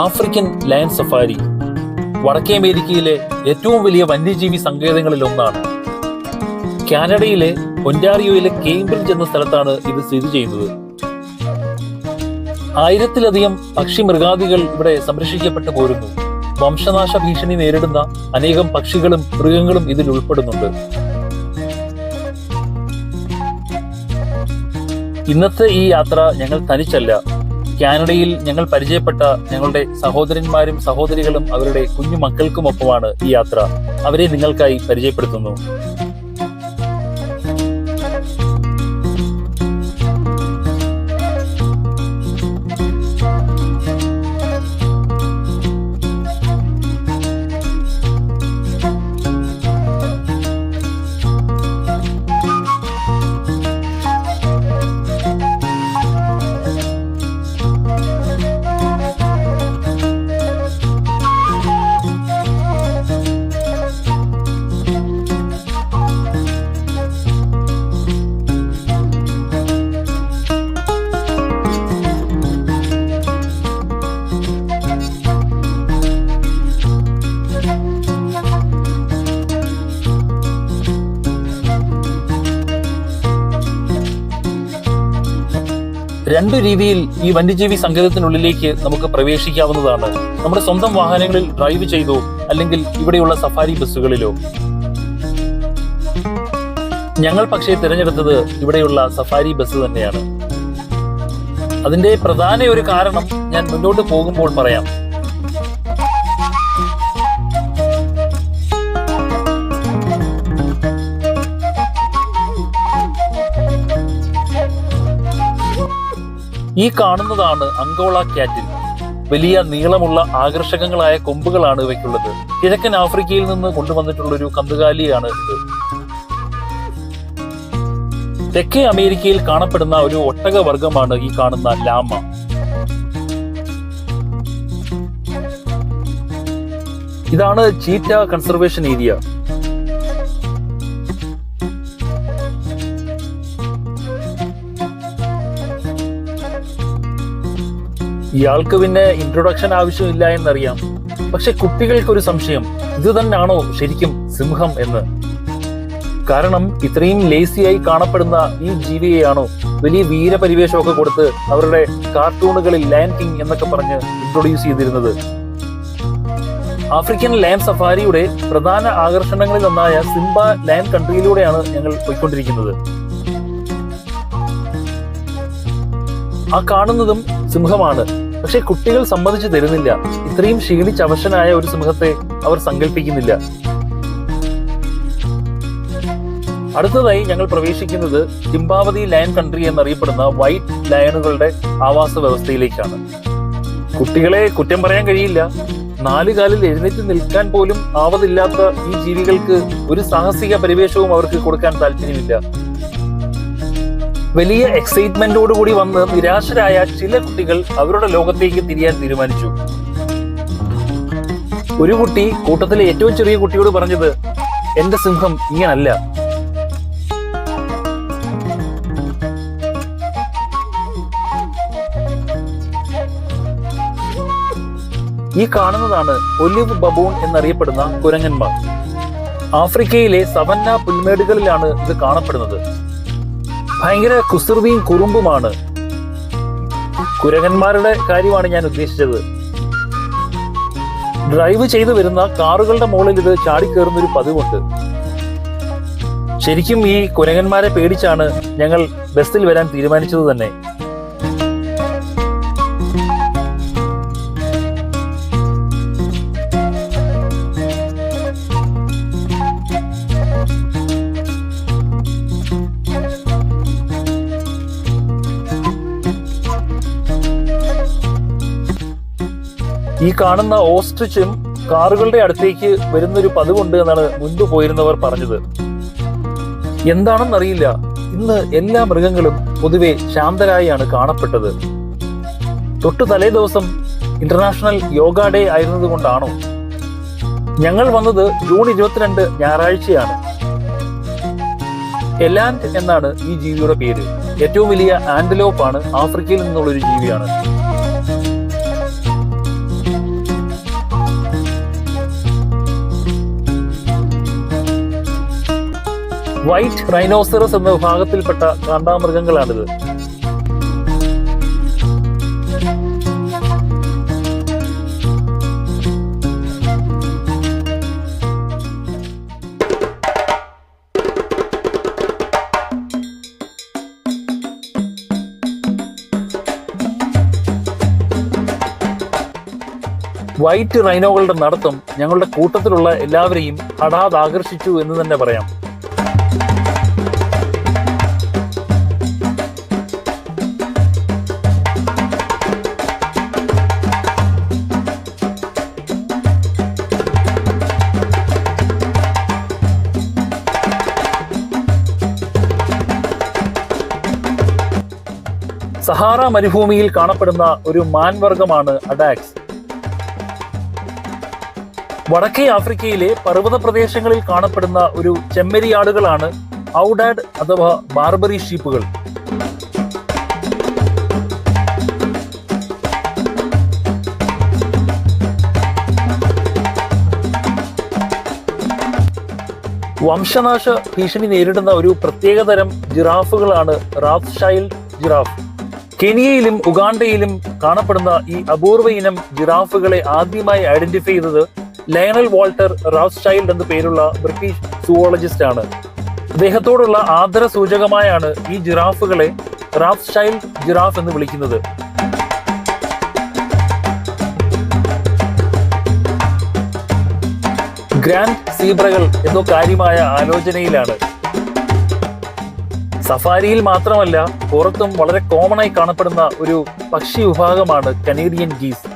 African lion safari വടക്കേ അമേരിക്കയിലെ ഏറ്റവും വലിയ വന്യജീവി സങ്കേതങ്ങളിൽ ഒന്നാണ്. കാനഡയിലെ ഒന്റാറിയോയിലെ കേംബ്രിഡ്ജ് എന്ന സ്ഥലത്താണ് ഇത് സ്ഥിതി ചെയ്യുന്നത്. 1000-ലധികം പക്ഷി മൃഗാദികൾ ഇവിടെ സംരക്ഷിക്കപ്പെട്ടു പോരുന്നു. വംശനാശ ഭീഷണി നേരിടുന്ന അനേകം പക്ഷികളും മൃഗങ്ങളും ഇതിൽ ഉൾപ്പെടുന്നുണ്ട്. ഇന്നത്തെ ഈ യാത്ര ഞങ്ങൾ തനിച്ചല്ല. കാനഡയിൽ ഞങ്ങൾ പരിചയപ്പെട്ട ഞങ്ങളുടെ സഹോദരന്മാരും സഹോദരികളും അവരുടെ കുഞ്ഞു മക്കൾക്കുമൊപ്പമാണ് ഈ യാത്ര. അവരെ നിങ്ങൾക്കായി പരിചയപ്പെടുത്തുന്നു. രണ്ടു രീതിയിൽ ഈ വന്യജീവി സങ്കേതത്തിനുള്ളിലേക്ക് നമുക്ക് പ്രവേശിക്കാവുന്നതാണ്. നമ്മുടെ സ്വന്തം വാഹനങ്ങളിൽ ഡ്രൈവ് ചെയ്തോ അല്ലെങ്കിൽ ഇവിടെയുള്ള സഫാരി ബസ്സുകളിലോ. ഞങ്ങൾ പക്ഷേ തിരഞ്ഞെടുത്തത് ഇവിടെയുള്ള സഫാരി ബസ് തന്നെയാണ്. അതിന്റെ പ്രധാന ഒരു കാരണം ഞാൻ മുന്നോട്ട് പോകുമ്പോൾ പറയാം. ഈ കാണുന്നതാണ് അങ്കോള ക്യാറ്റിൽ. വലിയ നീളമുള്ള ആകർഷകങ്ങളായ കൊമ്പുകളാണ് ഇവയ്ക്കുള്ളത്. കിഴക്കൻ ആഫ്രിക്കയിൽ നിന്ന് കൊണ്ടുവന്നിട്ടുള്ള ഒരു കന്നുകാലിയാണ് ഇത്. തെക്കേ അമേരിക്കയിൽ കാണപ്പെടുന്ന ഒരു ഒട്ടക വർഗമാണ് ഈ കാണുന്ന ലാമ. ഇതാണ് ചീറ്റ കൺസർവേഷൻ ഏരിയ. ഇയാൾക്ക് പിന്നെ ഇൻട്രൊഡക്ഷൻ ആവശ്യമില്ല എന്നറിയാം. പക്ഷെ കുട്ടികൾക്കൊരു സംശയം, ഇത് തന്നെയാണോ ശരിക്കും സിംഹം എന്ന്. കാരണം ഇത്രയും ലേസിയായി കാണപ്പെടുന്ന ഈ ജീവിയെയാണോ വലിയ വീരപരിവേഷമൊക്കെ കൊടുത്ത് അവരുടെ കാർട്ടൂണുകളിൽ ലയൺ കിങ് എന്നൊക്കെ പറഞ്ഞ് ഇൻട്രൊഡ്യൂസ് ചെയ്തിരുന്നത്. ആഫ്രിക്കൻ ലയൺ സഫാരിയുടെ പ്രധാന ആകർഷണങ്ങളിൽ ഒന്നായ സിംബ ലയൺ കൺട്രിയിലൂടെയാണ് ഞങ്ങൾ പോയിക്കൊണ്ടിരിക്കുന്നത്. ആ കാണുന്നതും സിംഹമാണ്. പക്ഷെ കുട്ടികൾ സമ്മതിച്ചു തരുന്നില്ല. ഇത്രയും ക്ഷീണിച്ചവശനായ ഒരു സിംഹത്തെ അവർ സങ്കല്പിക്കുന്നില്ല. അടുത്തതായി ഞങ്ങൾ പ്രവേശിക്കുന്നത് ജിംബാവതി ലയൺ കൺട്രി എന്നറിയപ്പെടുന്ന വൈറ്റ് ലയണുകളുടെ ആവാസ വ്യവസ്ഥയിലേക്കാണ്. കുട്ടികളെ കുറ്റം പറയാൻ കഴിയില്ല. 4 കാലിൽ എഴുന്നേറ്റ് നിൽക്കാൻ പോലും ആവതില്ലാത്ത ഈ ജീവികൾക്ക് ഒരു സാഹസിക പരിവേഷവും അവർക്ക് കൊടുക്കാൻ താല്പര്യമില്ല. വലിയ എക്സൈറ്റ്മെന്റോടുകൂടി വന്ന് നിരാശരായ ചില കുട്ടികൾ അവരുടെ ലോകത്തേക്ക് തിരിയാൻ തീരുമാനിച്ചു. ഒരു കുട്ടി കൂട്ടത്തിലെ ഏറ്റവും ചെറിയ കുട്ടിയോട് പറഞ്ഞത്, എന്റെ സിംഹം ഇങ്ങനല്ല. ഈ കാണുന്നതാണ് ഒലിവ് ബബൂൺ എന്നറിയപ്പെടുന്ന കുരങ്ങന്മാർ. ആഫ്രിക്കയിലെ സവന്ന പുൽമേടുകളിലാണ് ഇത് കാണപ്പെടുന്നത്. ഭയങ്കര കുസൃതിയും കുറുമ്പുമാണ്. കുരങ്ങന്മാരുടെ കാര്യമാണ് ഞാൻ ഉദ്ദേശിച്ചത്. ഡ്രൈവ് ചെയ്തു വരുന്ന കാറുകളുടെ മുകളിൽ ഇത് ചാടിക്കേറുന്നൊരു പതിവുണ്ട്. ശരിക്കും ഈ കുരങ്ങന്മാരെ പേടിച്ചാണ് ഞങ്ങൾ ബസ്സിൽ വരാൻ തീരുമാനിച്ചത് തന്നെ. ഈ കാണുന്ന ഓസ്ട്രിച്ചും കാറുകളുടെ അടുത്തേക്ക് വരുന്നൊരു പതിവുണ്ട് എന്നാണ് മുൻപ് പോയിരുന്നവർ പറഞ്ഞത്. എന്താണെന്നറിയില്ല, ഇന്ന് എല്ലാ മൃഗങ്ങളും പൊതുവെ ശാന്തരായാണ് കാണപ്പെട്ടത്. തൊട്ടു തലേ ദിവസം ഇന്റർനാഷണൽ യോഗ ഡേ ആയിരുന്നത് കൊണ്ടാണോ? ഞങ്ങൾ വന്നത് ജൂൺ 22 ഞായറാഴ്ചയാണ്. എലാൻഡ് എന്നാണ് ഈ ജീവിയുടെ പേര്. ഏറ്റവും വലിയ ആന്റലോപ്പ് ആണ്. ആഫ്രിക്കയിൽ നിന്നുള്ള ഒരു ജീവിയാണ്. വൈറ്റ് റൈനോസറസ് എന്ന വിഭാഗത്തിൽപ്പെട്ട കാണ്ടാമൃഗങ്ങളാണിത്. വൈറ്റ് റൈനോകളുടെ നടത്തം ഞങ്ങളുടെ കൂട്ടത്തിലുള്ള എല്ലാവരെയും ഹഠാത് ആകർഷിച്ചു എന്ന് തന്നെ പറയാം. സഹാറ മരുഭൂമിയിൽ കാണപ്പെടുന്ന ഒരു മാൻവർഗമാണ് അഡാക്സ്. വടക്കേ ആഫ്രിക്കയിലെ പർവ്വത പ്രദേശങ്ങളിൽ കാണപ്പെടുന്ന ഒരു ചെമ്മരിയാടുകളാണ് ഔഡാഡ് അഥവാ ബാർബറി ഷീപ്പുകൾ. വംശനാശ ഭീഷണി നേരിടുന്ന ഒരു പ്രത്യേകതരം ജിറാഫുകളാണ് റാത്ത്ഷൈൽഡ് ജിറാഫ്. കെനിയയിലും ഉഗാണ്ടയിലും കാണപ്പെടുന്ന ഈ അപൂർവ ഇനം ജിറാഫുകളെ ആദ്യമായി ഐഡന്റിഫൈ ചെയ്തത് ലയണൽ വാൾട്ടർ റാത്ത്ഷൈൽഡ് എന്ന പേരുള്ള ബ്രിട്ടീഷ് സുവോളജിസ്റ്റ് ആണ്. അദ്ദേഹത്തോടുള്ള ആദര സൂചകമായാണ് ഈ ജിറാഫുകളെ റാത്ത്ഷൈൽഡ് ജിറാഫ് എന്ന് വിളിക്കുന്നത്. ഗ്രാൻഡ് സീബ്രകൾ എന്തോ കാര്യമായ ആലോചനയിലാണ്. സഫാരിയിൽ മാത്രമല്ല പുറത്തും വളരെ കോമൺ ആയി കാണപ്പെടുന്ന ഒരു പക്ഷി വിഭാഗമാണ് കനേഡിയൻ ഗീസ്.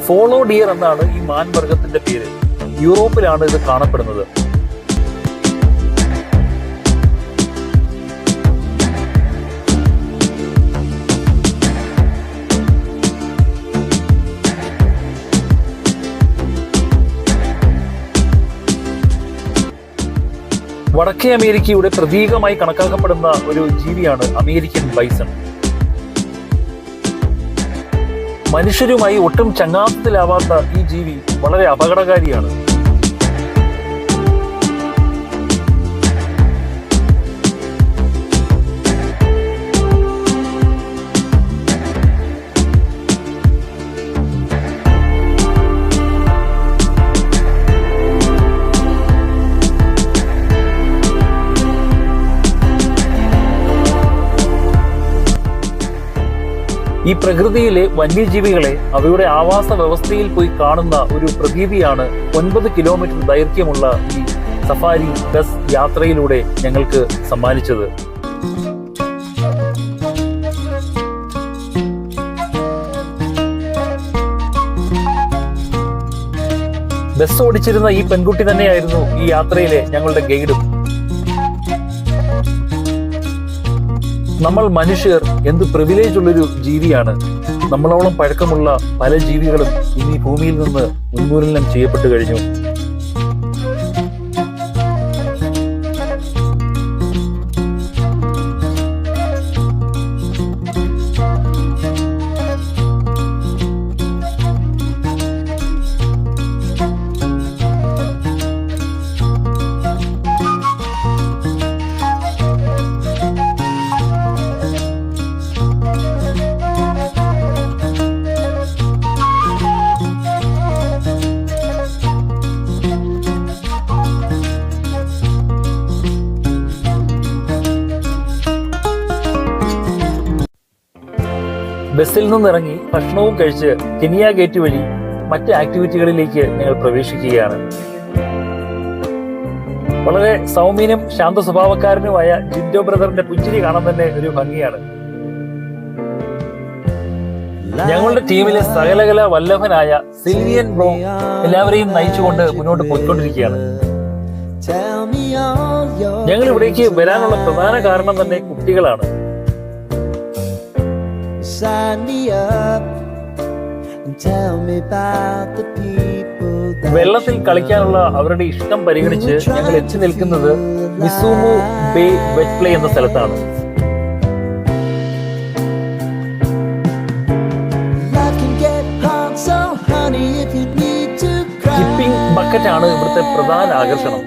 ഫോളോ ഡിയർ എന്നാണ് ഈ മാൻവർഗത്തിന്റെ പേര്. യൂറോപ്പിലാണ് ഇത് കാണപ്പെടുന്നത്. വടക്കേ അമേരിക്കയുടെ പ്രതീകമായി കണക്കാക്കപ്പെടുന്ന ഒരു ജീവിയാണ് അമേരിക്കൻ ബൈസൺ. മനുഷ്യരുമായി ഒട്ടും ചങ്ങാത്തത്തിലാവാത്ത ഈ ജീവി വളരെ അപകടകാരിയാണ്. ഈ പ്രകൃതിയിലെ വന്യജീവികളെ അവയുടെ ആവാസ വ്യവസ്ഥയിൽ പോയി കാണുന്ന ഒരു പ്രതീതിയാണ് 9 കിലോമീറ്റർ ദൈർഘ്യമുള്ള ഈ സഫാരി ബസ് യാത്രയിലൂടെ ഞങ്ങൾക്ക് സമ്മാനിച്ചത്. ബസ് ഓടിച്ചിരുന്ന ഈ പെൺകുട്ടി തന്നെയായിരുന്നു ഈ യാത്രയിലെ ഞങ്ങളുടെ ഗൈഡും. നമ്മൾ മനുഷ്യർ എന്ത് പ്രിവിലേജ് ഉള്ളൊരു ജീവിയാണ്. നമ്മളോളം പഴക്കമുള്ള പല ജീവികളും ഇന്ന് ഈ ഭൂമിയിൽ നിന്ന് ഉന്മൂലനം ചെയ്യപ്പെട്ടു കഴിഞ്ഞു. ബസ്സിൽ നിന്നിറങ്ങി ഭക്ഷണവും കഴിച്ച് കെനിയ ഗേറ്റ് വഴി മറ്റ് ആക്ടിവിറ്റികളിലേക്ക് ഞങ്ങൾ പ്രവേശിക്കുകയാണ്. വളരെ സൗമ്യനും ശാന്ത സ്വഭാവക്കാരനുമായ ജിൻഡോ ബ്രദറിന്റെ പുഞ്ചിരി കാണാൻ തന്നെ ഒരു ഭംഗിയാണ്. ഞങ്ങളുടെ ടീമിലെ സകലകല വല്ലഭനായ സിൽവിയൻ ബ്രോ എല്ലാവരെയും നയിച്ചുകൊണ്ട് മുന്നോട്ട് പോയിക്കൊണ്ടിരിക്കുകയാണ്. ഞങ്ങൾ ഇവിടേക്ക് വരാനുള്ള പ്രധാന കാരണം തന്നെ കുട്ടികളാണ്. വെള്ളത്തിൽ കളിക്കാനുള്ള അവരുടെ ഇഷ്ടം പരിഗണിച്ച് ഞങ്ങൾ എത്തി നിൽക്കുന്നത് മിസൂമു ബേ വെറ്റ് പ്ലേ എന്ന സ്ഥലത്താണ്. കിപ്പിംഗ് ബക്കറ്റ് ആണ് ഇവിടുത്തെ പ്രധാന ആകർഷണം.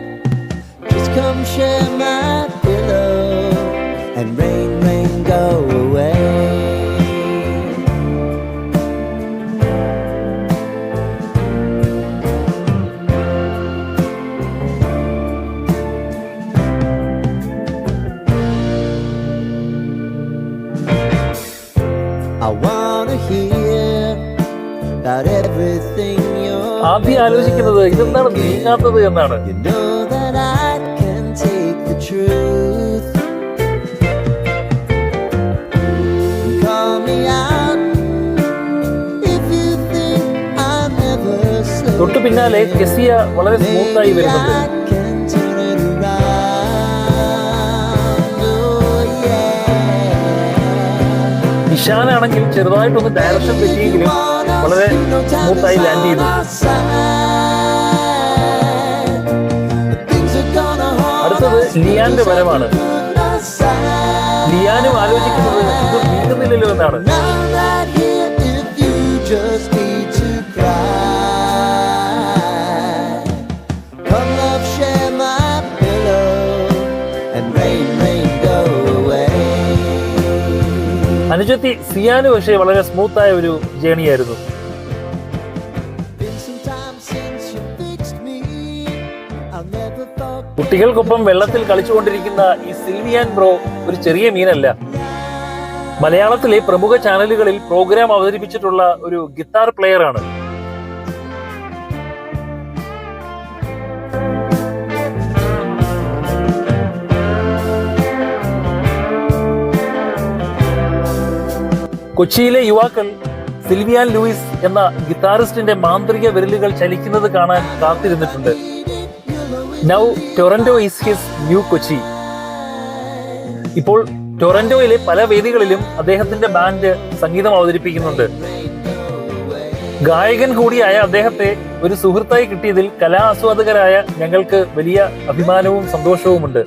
ആദ്യം ആലോചിക്കുന്നത് ഇതെന്താണ് നീങ്ങാത്തത് എന്നാണ്. തൊട്ടു പിന്നാലെ കെസിയ വളരെ സ്മൂത്തായി വരുന്നുണ്ട്. ഇഷാനാണെങ്കിൽ ചെറുതായിട്ടൊന്ന് ഡയറക്ഷൻ തെറ്റിയെങ്കിലും വളരെ സ്മൂത്തായി ലാൻഡ് ചെയ്തു. അടുത്തത് ലിയാന്റെ വരവാണ്. ലിയാനും ആലോചിക്കുന്നത് ഇത് നീങ്ങുന്നില്ലല്ലോ എന്നാണ്. അനുജത്തി സിയാന് പക്ഷേ വളരെ സ്മൂത്തായ ഒരു ജേണിയായിരുന്നു. കുട്ടികൾക്കൊപ്പം വെള്ളത്തിൽ കളിച്ചുകൊണ്ടിരിക്കുന്ന ഈ സിൽവിയാൻ ബ്രോ ഒരു ചെറിയ മീനല്ല. മലയാളത്തിലെ പ്രമുഖ ചാനലുകളിൽ പ്രോഗ്രാം അവതരിപ്പിച്ചിട്ടുള്ള ഒരു ഗിത്താർ പ്ലെയർ ആണ്. കൊച്ചിയിലെ യുവാക്കൾ സിൽവിയാൻ ലൂയിസ് എന്ന ഗിത്താറിസ്റ്റിന്റെ മാന്ത്രിക വിരലുകൾ ചലിക്കുന്നത് കാണാൻ കാത്തിരുന്നിട്ടുണ്ട്. Now Toronto is his new Kochi. ഇപ്പോൾ ടൊറന്റോയിലെ പല വേദികളിലും അദ്ദേഹത്തിന്റെ ബാൻഡ് സംഗീതം അവതരിപ്പിക്കുന്നുണ്ട്. ഗായകൻ കൂടിയായ അദ്ദേഹത്തെ ഒരു സുഹൃത്തായി കിട്ടിയതിൽ കലാ ആസ്വാദകരായ ഞങ്ങൾക്ക് വലിയ അഭിമാനവും സന്തോഷവുമുണ്ട്.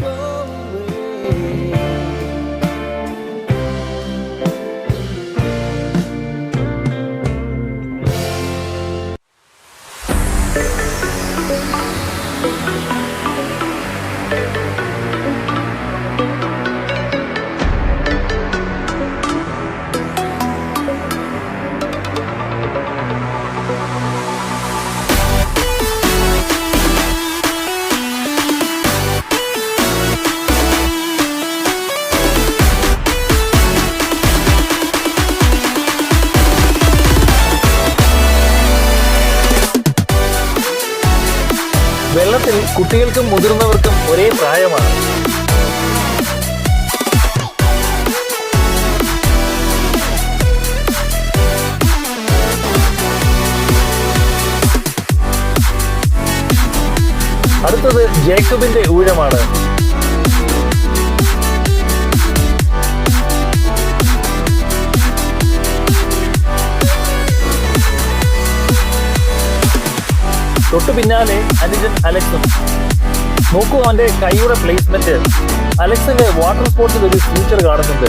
വെള്ളത്തിൽ കുട്ടികൾക്കും മുതിർന്നവർക്കും ഒരേ പ്രായമാണ്. അടുത്തത് ജേക്കബിന്റെ ഊഴമാണ്. തൊട്ടു പിന്നാലെ അനുജൻ അലക്സും. നോക്കൂ അവന്റെ കൈയുടെ പ്ലേസ്മെന്റ്. അലക്സിന്റെ വാട്ടർ സ്പോർട്സിൽ ഒരു ഫ്യൂച്ചർ കാണുന്നുണ്ട്.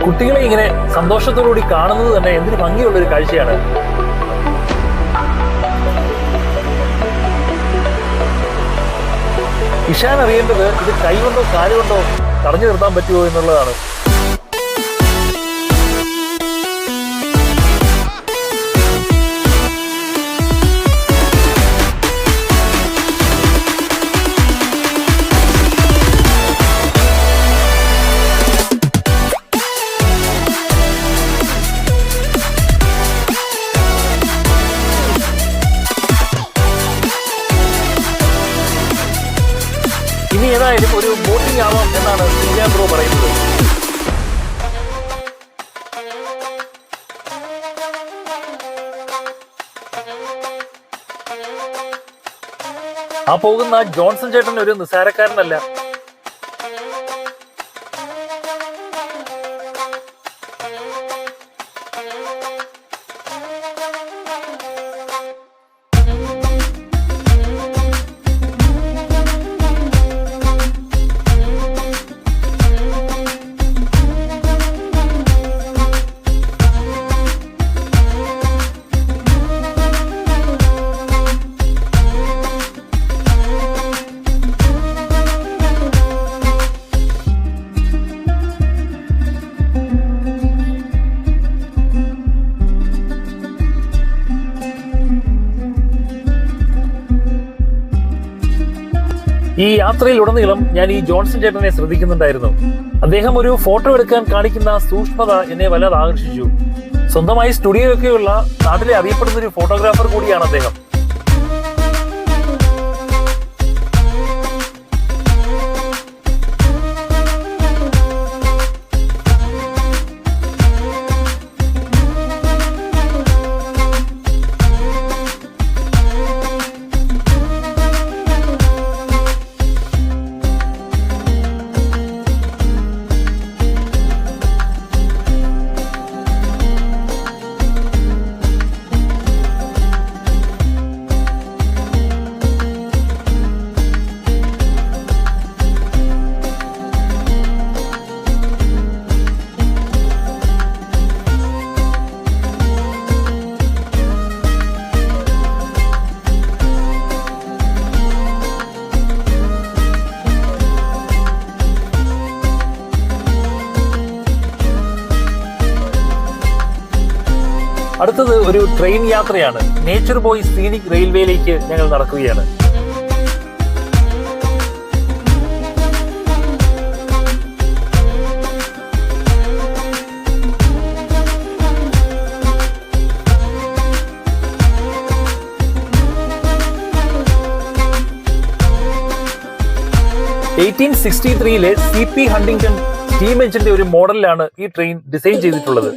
കുട്ടികളെ ഇങ്ങനെ സന്തോഷത്തോടുകൂടി കാണുന്നത് തന്നെ എന്തൊരു ഭംഗിയുള്ളൊരു കാഴ്ചയാണ്. ഇഷാൻ അറിയേണ്ടത് ഇത് കൈകൊണ്ടോ കാലുകൊണ്ടോ തടഞ്ഞു നിർത്താൻ പറ്റുമോ എന്നുള്ളതാണ്. വില്യം ബ്രോ പറയുന്നത്. ആ പോകുന്ന ജോൺസൺ ചേട്ടൻ ഒരു നിസ്സാരക്കാരനല്ല. ഈ യാത്രയിലുടനീളം ഞാൻ ഈ ജോൺസൺ ചേട്ടനെ ശ്രദ്ധിക്കുന്നുണ്ടായിരുന്നു. അദ്ദേഹം ഒരു ഫോട്ടോ എടുക്കാൻ കാണിക്കുന്ന സൂക്ഷ്മത എന്നെ വല്ലാതെ ആകർഷിച്ചു. സ്വന്തമായി സ്റ്റുഡിയോ ഒക്കെയുള്ള നാട്ടിലെ അറിയപ്പെടുന്ന ഒരു ഫോട്ടോഗ്രാഫർ കൂടിയാണ് അദ്ദേഹം. അടുത്തത് ഒരു ട്രെയിൻ യാത്രയാണ്. നേച്ചർ ബോയ് സീനിക് റെയിൽവേയിലേക്ക് ഞങ്ങൾ നടക്കുകയാണ്. CP ഹണ്ടിങ്ടൺ സ്റ്റീം എഞ്ചിന്റെ ഒരു മോഡലിലാണ് ഈ ട്രെയിൻ ഡിസൈൻ ചെയ്തിട്ടുള്ളത്.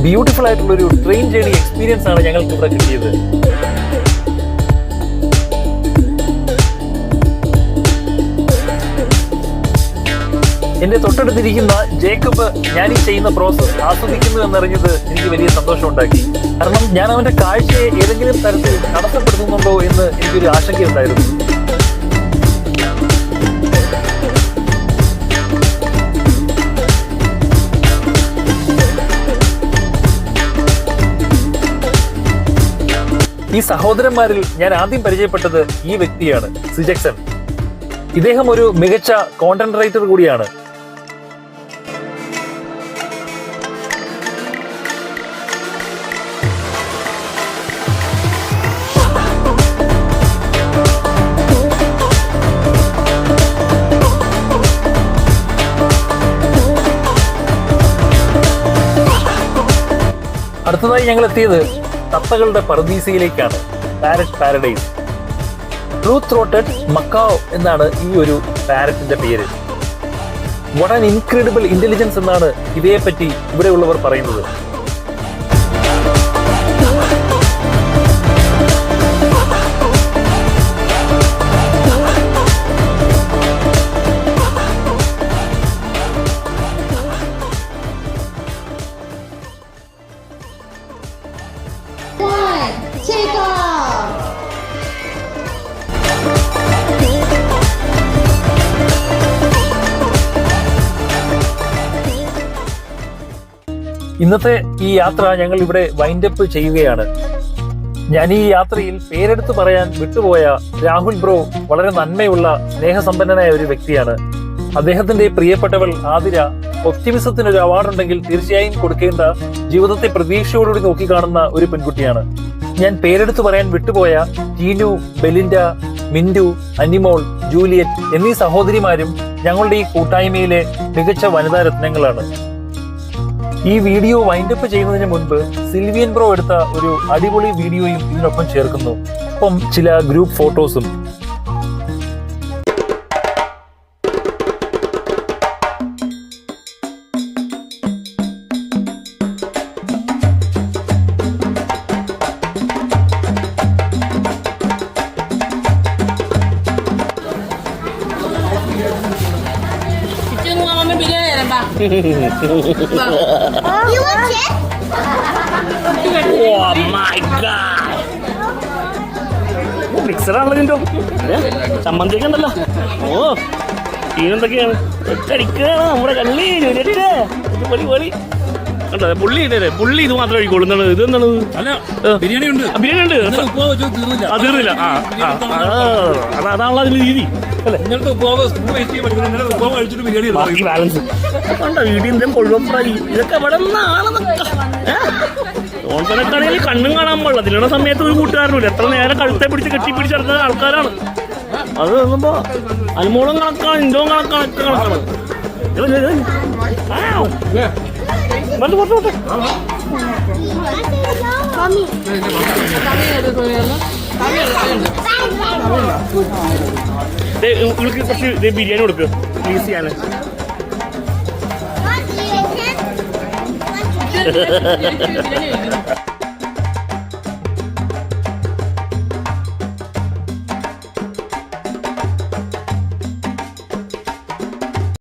ബ്യൂട്ടിഫുൾ ആയിട്ടുള്ള ഒരു ട്രെയിൻ ജേർണി എക്സ്പീരിയൻസ് ആണ് ഞങ്ങൾക്ക് ഇവിടെ കിട്ടിയത്. എന്റെ തൊട്ടടുത്തിരിക്കുന്ന ജേക്കബ് ഞാൻ ഈ ചെയ്യുന്ന പ്രോസസ് ആസ്വദിക്കുന്നു എന്നറിഞ്ഞത് എനിക്ക് വലിയ സന്തോഷം ഉണ്ടാക്കി. കാരണം ഞാൻ അവന്റെ കാഴ്ചയെ ഏതെങ്കിലും തരത്തിൽ തടസ്സപ്പെടുത്തുന്നുണ്ടോ എന്ന് എനിക്കൊരു ആശങ്കയുണ്ടായിരുന്നു. ഈ സഹോദരന്മാരിൽ ഞാൻ ആദ്യം പരിചയപ്പെട്ടത് ഈ വ്യക്തിയാണ്, സിജക്സൺ. ഇദ്ദേഹം ഒരു മികച്ച കോണ്ടന്റ് റൈറ്റർ കൂടിയാണ്. അടുത്തതായി ഞങ്ങൾ എത്തിയത് തത്തകളുടെ പറുദീസയിലേക്കാണ്, parrot paradise. Truth throated macaw എന്നാണ് ഈ ഒരു പാരറ്റിന്റെ പേര്. വാട്ട് ആൻ ഇൻക്രെഡിബിൾ ഇന്റലിജൻസ് എന്നാണ് ഇവയെപ്പറ്റി ഇവിടെയുള്ളവർ പറയുന്നത്. ഇന്നത്തെ ഈ യാത്ര ഞങ്ങൾ ഇവിടെ വൈൻഡപ്പ് ചെയ്യുകയാണ്. ഞാൻ ഈ യാത്രയിൽ പേരെടുത്ത് പറയാൻ വിട്ടുപോയ രാഹുൽ ബ്രോ വളരെ നന്മയുള്ള സ്നേഹസമ്പന്നനായ ഒരു വ്യക്തിയാണ്. അദ്ദേഹത്തിന്റെ പ്രിയപ്പെട്ടവൾ ആതിര ഒപ്റ്റിമിസത്തിന് ഒരു അവാർഡ് ഉണ്ടെങ്കിൽ തീർച്ചയായും കൊടുക്കേണ്ട ജീവിതത്തെ പ്രതീക്ഷയോടുകൂടി നോക്കിക്കാണുന്ന ഒരു പെൺകുട്ടിയാണ്. ഞാൻ പേരെടുത്ത് പറയാൻ വിട്ടുപോയ ടീനു, ബെലിൻഡ, മിന്റു, അനിമോൾ, ജൂലിയറ്റ് എന്നീ സഹോദരിമാരും ഞങ്ങളുടെ ഈ കൂട്ടായ്മയിലെ മികച്ച വനിതാ രത്നങ്ങളാണ്. ഈ വീഡിയോ വൈൻഡപ്പ് ചെയ്യുന്നതിന് മുൻപ് സിൽവിയൻ ബ്രോ എടുത്ത ഒരു അടിപൊളി വീഡിയോയും ഇതിനൊപ്പം ചേർക്കുന്നു. ഒപ്പം ചില ഗ്രൂപ്പ് ഫോട്ടോസും. മിക്സറാണല്ലോ ചമ്മന്തിയൊക്കെ ഉണ്ടല്ലോ. ഓ ഈനെന്തൊക്കെയാണ് ഒറ്റടിക്കാണ് നമ്മുടെ കള്ളി പൊളി പൊളി കണ്ടോ. പുള്ളി ഇത് മാത്രമേ കഴിക്കുള്ളൂ. എന്താണ് ഇത്? എന്താണ്? ബിരിയാണി ഉണ്ട്. ബിരിയാണി ഉണ്ട്. തീർന്നില്ല. അതാണല്ലോ അതിന്റെ രീതി. ബാക്കി ബാലൻസ് കണ്ടോ. വീടിന്റെ കൊഴുവപ്പായി ഇതൊക്കെ എവിടെ ഓണത്തിനൊക്കെയാണെങ്കിൽ കണ്ണും കാണാൻ പാടില്ല. അതിലുള്ള സമയത്ത് ഒരു കൂട്ടുകാരനില്ല. എത്ര നേരം കഴുത്തെ പിടിച്ച് കെട്ടിപ്പിടിച്ച് നടക്കുന്ന ആൾക്കാരാണ്. അത് നോക്കുമ്പോ അനുമോളും കണക്കാണ്, ഇൻഡോം കണക്കാണ്, ഒക്കെ കണക്കാണ്. ഇവൾക്ക് കുറച്ച് ബിരിയാണി കൊടുക്കുക പ്ലീസ് ചെയ്യാൻ.